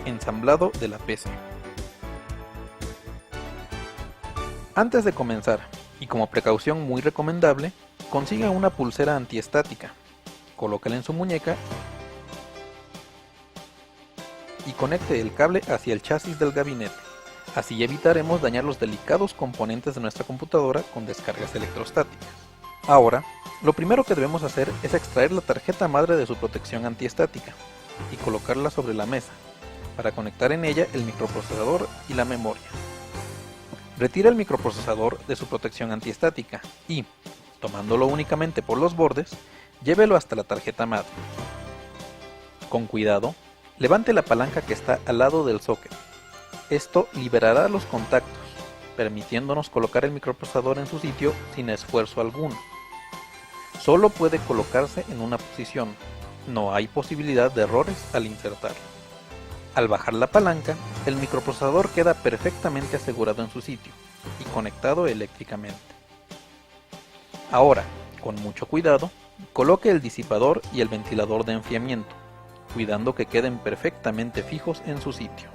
ensamblado de la PC. Antes de comenzar, y como precaución muy recomendable, consiga una pulsera antiestática, colóquela en su muñeca y conecte el cable hacia el chasis del gabinete. Así evitaremos dañar los delicados componentes de nuestra computadora con descargas electrostáticas. Ahora, lo primero que debemos hacer es extraer la tarjeta madre de su protección antiestática y colocarla sobre la mesa, para conectar en ella el microprocesador y la memoria. Retire el microprocesador de su protección antiestática y, tomándolo únicamente por los bordes, llévelo hasta la tarjeta madre. Con cuidado, levante la palanca que está al lado del socket. Esto liberará los contactos, permitiéndonos colocar el microprocesador en su sitio sin esfuerzo alguno. Solo puede colocarse en una posición, no hay posibilidad de errores al insertarlo. Al bajar la palanca, el microprocesador queda perfectamente asegurado en su sitio y conectado eléctricamente. Ahora, con mucho cuidado, coloque el disipador y el ventilador de enfriamiento, cuidando que queden perfectamente fijos en su sitio.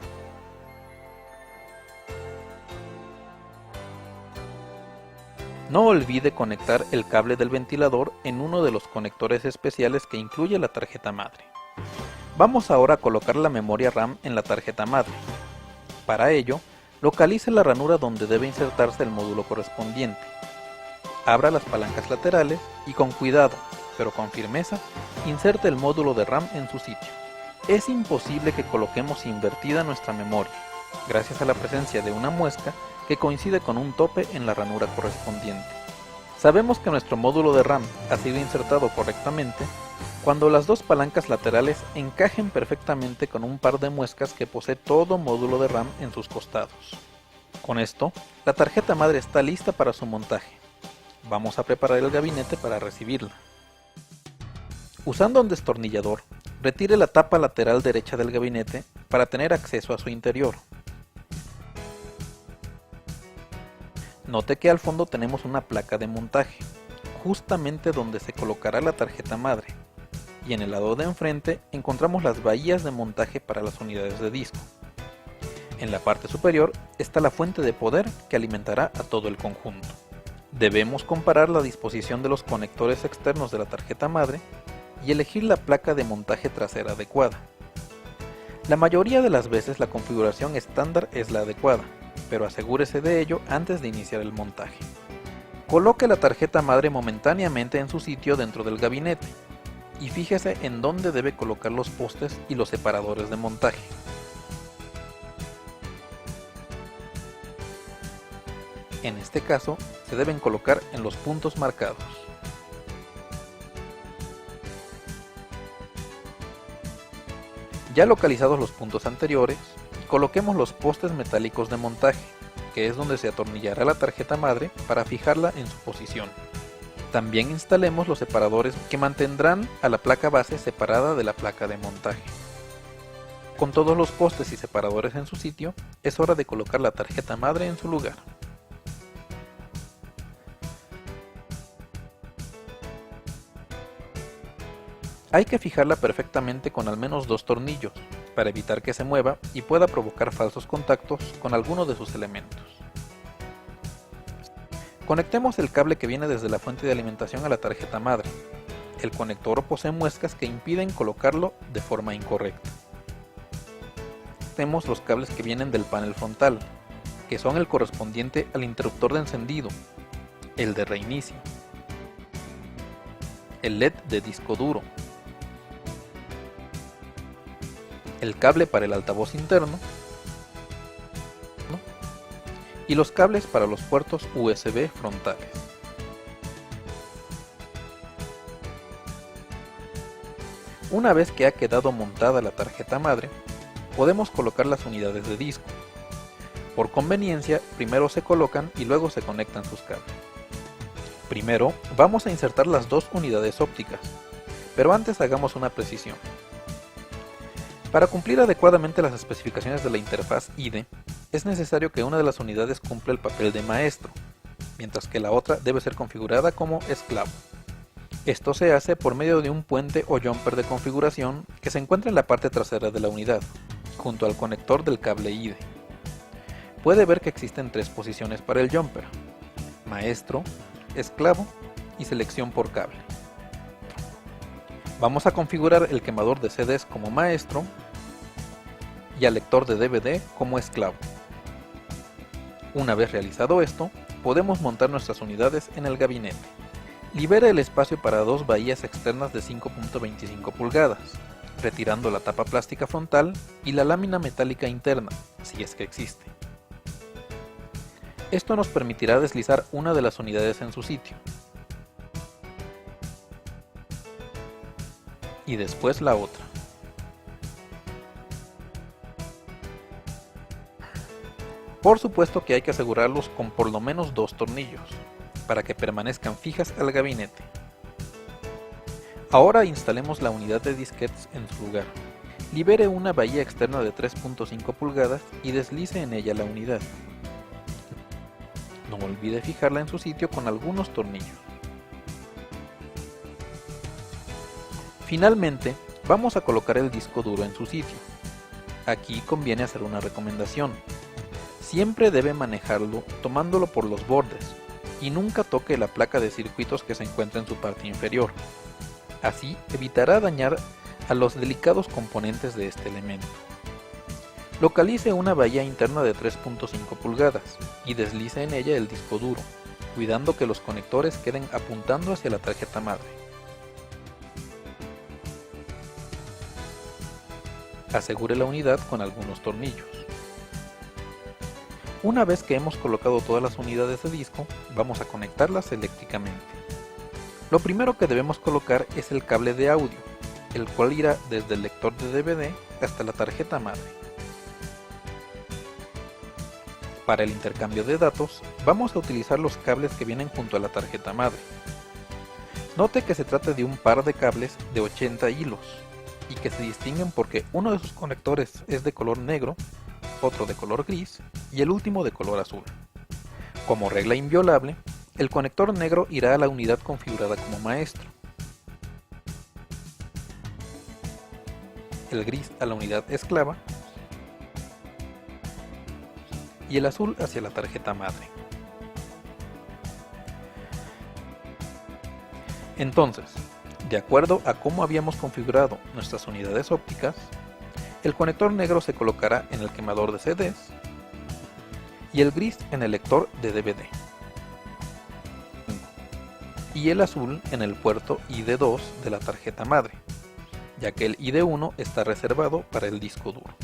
No olvide conectar el cable del ventilador en uno de los conectores especiales que incluye la tarjeta madre. Vamos ahora a colocar la memoria RAM en la tarjeta madre. Para ello, localice la ranura donde debe insertarse el módulo correspondiente. Abra las palancas laterales y con cuidado, pero con firmeza, inserte el módulo de RAM en su sitio. Es imposible que coloquemos invertida nuestra memoria, gracias a la presencia de una muesca que coincide con un tope en la ranura correspondiente. Sabemos que nuestro módulo de RAM ha sido insertado correctamente cuando las dos palancas laterales encajen perfectamente con un par de muescas que posee todo módulo de RAM en sus costados. Con esto, la tarjeta madre está lista para su montaje. Vamos a preparar el gabinete para recibirla. Usando un destornillador, retire la tapa lateral derecha del gabinete para tener acceso a su interior. Note que al fondo tenemos una placa de montaje, justamente donde se colocará la tarjeta madre, y en el lado de enfrente encontramos las bahías de montaje para las unidades de disco. En la parte superior está la fuente de poder que alimentará a todo el conjunto. Debemos comparar la disposición de los conectores externos de la tarjeta madre y elegir la placa de montaje trasera adecuada. La mayoría de las veces la configuración estándar es la adecuada, pero asegúrese de ello antes de iniciar el montaje. Coloque la tarjeta madre momentáneamente en su sitio dentro del gabinete y fíjese en dónde debe colocar los postes y los separadores de montaje. En este caso, se deben colocar en los puntos marcados. Ya localizados los puntos anteriores, coloquemos los postes metálicos de montaje, que es donde se atornillará la tarjeta madre para fijarla en su posición. También instalemos los separadores que mantendrán a la placa base separada de la placa de montaje. Con todos los postes y separadores en su sitio, es hora de colocar la tarjeta madre en su lugar. Hay que fijarla perfectamente con al menos 2 tornillos, para evitar que se mueva y pueda provocar falsos contactos con alguno de sus elementos. Conectemos el cable que viene desde la fuente de alimentación a la tarjeta madre. El conector posee muescas que impiden colocarlo de forma incorrecta. Tenemos los cables que vienen del panel frontal, que son el correspondiente al interruptor de encendido, el de reinicio, el LED de disco duro, el cable para el altavoz interno y los cables para los puertos USB frontales. Una vez que ha quedado montada la tarjeta madre, podemos colocar las unidades de disco. Por conveniencia, primero se colocan y luego se conectan sus cables. Primero, vamos a insertar las dos unidades ópticas, pero antes hagamos una precisión. Para cumplir adecuadamente las especificaciones de la interfaz IDE, es necesario que una de las unidades cumpla el papel de maestro, mientras que la otra debe ser configurada como esclavo. Esto se hace por medio de un puente o jumper de configuración que se encuentra en la parte trasera de la unidad. junto al conector del cable IDE. Puede ver que existen 3 posiciones para el jumper: maestro, esclavo y selección por cable. Vamos a configurar el quemador de CDs como maestro y al lector de DVD como esclavo. Una vez realizado esto, podemos montar nuestras unidades en el gabinete. Libera el espacio para 2 bahías externas de 5.25 pulgadas, retirando la tapa plástica frontal y la lámina metálica interna, si es que existe. Esto nos permitirá deslizar una de las unidades en su sitio, y después la otra. Por supuesto que hay que asegurarlos con por lo menos 2 tornillos, para que permanezcan fijas al gabinete. Ahora instalemos la unidad de disquetes en su lugar. Libere una bahía externa de 3.5 pulgadas y deslice en ella la unidad. No olvide fijarla en su sitio con algunos tornillos. Finalmente, vamos a colocar el disco duro en su sitio. Aquí conviene hacer una recomendación. Siempre debe manejarlo tomándolo por los bordes y nunca toque la placa de circuitos que se encuentra en su parte inferior. Así evitará dañar a los delicados componentes de este elemento. Localice una bahía interna de 3.5 pulgadas y deslice en ella el disco duro, cuidando que los conectores queden apuntando hacia la tarjeta madre. Asegure la unidad con algunos tornillos. Una vez que hemos colocado todas las unidades de disco, vamos a conectarlas eléctricamente. Lo primero que debemos colocar es el cable de audio, el cual irá desde el lector de DVD hasta la tarjeta madre. Para el intercambio de datos, vamos a utilizar los cables que vienen junto a la tarjeta madre. Note que se trata de un par de cables de 80 hilos y que se distinguen porque uno de sus conectores es de color negro, otro de color gris y el último de color azul. Como regla inviolable, el conector negro irá a la unidad configurada como maestro, el gris a la unidad esclava y el azul hacia la tarjeta madre. Entonces, de acuerdo a cómo habíamos configurado nuestras unidades ópticas, el conector negro se colocará en el quemador de CDs y el gris en el lector de DVD y el azul en el puerto ID2 de la tarjeta madre, ya que el ID1 está reservado para el disco duro.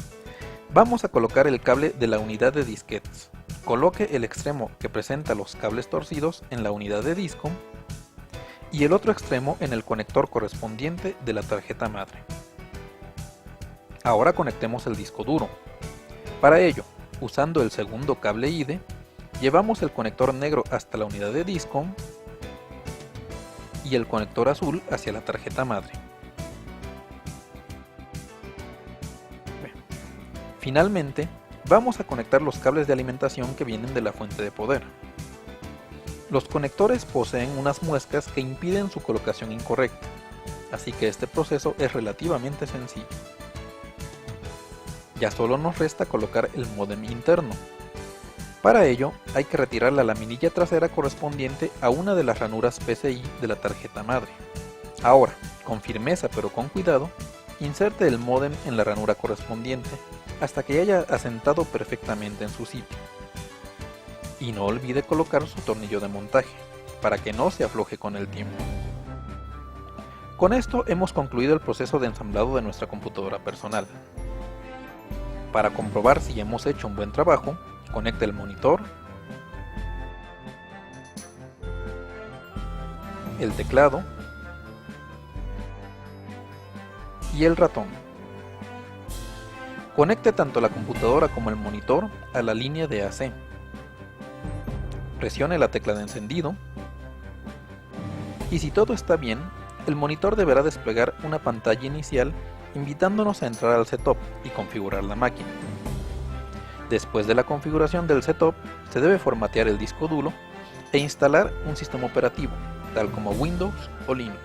Vamos a colocar el cable de la unidad de disquetes. Coloque el extremo que presenta los cables torcidos en la unidad de disco y el otro extremo en el conector correspondiente de la tarjeta madre. Ahora conectemos el disco duro. Para ello, usando el segundo cable IDE, llevamos el conector negro hasta la unidad de disco y el conector azul hacia la tarjeta madre. Finalmente, vamos a conectar los cables de alimentación que vienen de la fuente de poder. Los conectores poseen unas muescas que impiden su colocación incorrecta, así que este proceso es relativamente sencillo. Ya solo nos resta colocar el módem interno. Para ello, hay que retirar la laminilla trasera correspondiente a una de las ranuras PCI de la tarjeta madre. Ahora, con firmeza pero con cuidado, inserte el módem en la ranura correspondiente hasta que haya asentado perfectamente en su sitio. Y no olvide colocar su tornillo de montaje, para que no se afloje con el tiempo. Con esto hemos concluido el proceso de ensamblado de nuestra computadora personal. Para comprobar si hemos hecho un buen trabajo, conecte el monitor, el teclado y el ratón. Conecte tanto la computadora como el monitor a la línea de AC. Presione la tecla de encendido y si todo está bien, el monitor deberá desplegar una pantalla inicial invitándonos a entrar al setup y configurar la máquina. Después de la configuración del setup, se debe formatear el disco duro e instalar un sistema operativo, tal como Windows o Linux.